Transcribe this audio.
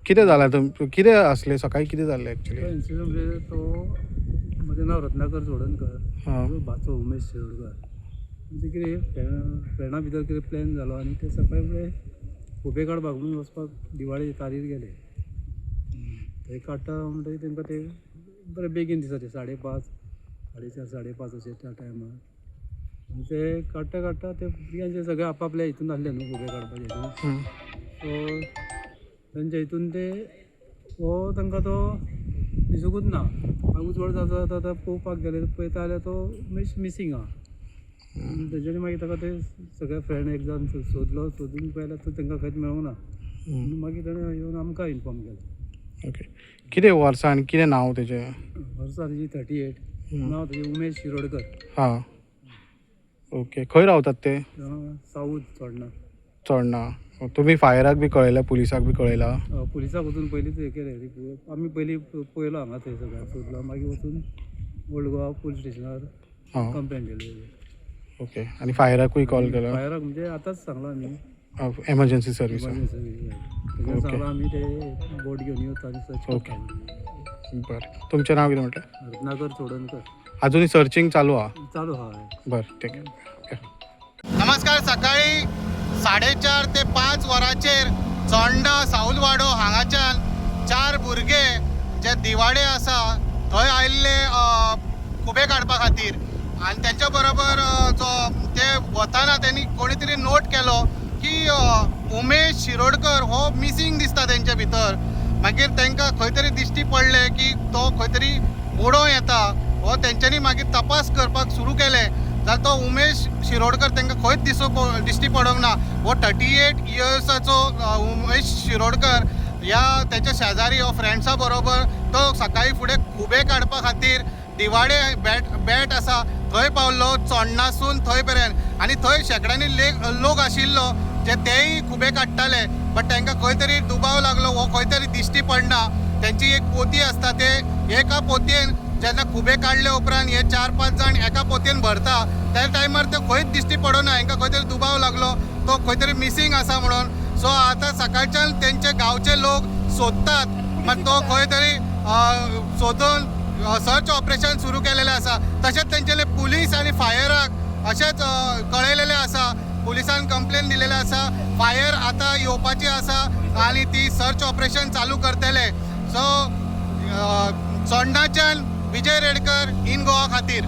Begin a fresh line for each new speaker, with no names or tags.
कितें जालें कितें आसलें सकाळीं कितें जाल्लें एक्चुअली?
तो इन्सिडंट म्हणजे तो म्हजें नांव रत्नाकर सोडणकर, म्हजो भाचो उमेश शिरोडकर. म्हणजे कितें फ्रेंडा भितर कितें प्लॅन जालो आनी ते सकाळीं फुडें खुबे काडपाक म्हणून वचपाक दिवाळे तारीर गेले. थंय काडटा म्हणटकीर तेंकां ते बरें बेगीन दिसता ते 5:30 4:30 5:30 अशें त्या टायमार. ते काडटा काडटा ते भुरग्यांचे सगळे आपआपल्या हितून आसले न्हू खुबे काडपाचे हितून. सो तेंच्या हितून ते हो तांकां तो दिसूंकूच ना. उजवड जाता जाता पळोवपाक गेले पळयता जाल्यार तो मिसींग आहा. तेच्यानी मागीर ताका ते सगळे फ्रेंड एक जाण सोदून पळयल्यार तो तांकां खंयच मेळूंक ना. मागीर ताणें येवन आमकां इन्फॉर्म केलो.
ओके. कितें वर्सां आनी कितें नांव तेजें?
वर्सां तेजी 38, नांव तेजें उमेश शिरोडकर.
हां. ओके. खंय रावतात ते?
साऊथ चोडणा.
चोडणा. तुमी फायराक बी कळयला, पुलिसाक बी कळयला?
पुलिसाक वचून पयलींच हें केलें रिपोर्ट. आमी पयलीं पळयलो हांगा थंय सगळ्यांक सोदलो. मागीर वचून ओल्ड गोवा पुलीस स्टेशनार कंप्लेंट केली.
ओके. आनी फायराकूय कॉल केलो?
फायराक म्हणजे आतांच सांगला आमी.
Emergency service?
तेन्ना सांगला आमी ते बोट घेवन येवता आनी सर्च
ओके.
करता.
बरें. तुमचें नांव कितें म्हटलें?
रत्नाकर सोडणकर.
अजूनय सर्चिंग चालू आहा?
चालू आहा.
बरें, ठीक आहे.
नमस्कार. सकाळी 4:30 ते 5 वरांचेर चोडणा सावलवाडो हांगाच्यान 4 भुरगे जे दिवाडे आसा थंय आयिल्ले खुबे काडपा खातीर. आनी तेंच्या बरोबर जो ते वताना तेणी कोणी तरी नोट केलो की उमेश शिरोडकर हो मिसींग दिसता तेंच्या भितर. मागीर तांकां खंय तरी दिश्टी पडलें की तो खंय तरी बुडो येता. हो तेंच्यांनी मागीर तपास करपाक सुरू केलें जाल्यार तो उमेश शिरोडकर तांकां खंयच दिश्टी पडोंक ना. हो 38 इयर्साचो उमेश शिरोडकर ह्या तेच्या शेजारी हो फ्रेंड्सा बरोबर तो सकाळी फुडें खुबे काडपा खातीर दिवाडे बॅट आसा थंय पावलो चोडणासून थंय पर्यंत. आनी थंय शेकड्यांनी लोक आशिल्लो जे तेय खुबे काडटाले. बट तांकां खंय तरी दुबाव लागलो. हो खंय तरी दिश्टी पडना. तेंची एक पोती आसता ते एका पोतयेन जेन्ना खुबे काडले उपरांत हे 4-5 जाण एका पोतयेन भरता त्या टायमार ते खंयच दिश्टी पडना. हांकां खंय तरी दुबाव लागलो तो खंय तरी मिसींग आसा म्हणून. सो आतां सकाळच्यान तेंचे गांवचे लोक सोदतात. मात तो खंय तरी सोदून सर्च ऑपरेशन सुरू केलेलें आसा. तशेंच तेंचे पुलीस आनी फायराक अशेंच कळयलेलें आसा. पुलिसान कंप्लेन दिलेलें आसा. फायर आतां येवपाची आसा आनी ती सर्च ऑपरेशन चालू करतले. सो चोडणाच्यान विजय रेडकर इन गोवा खातीर.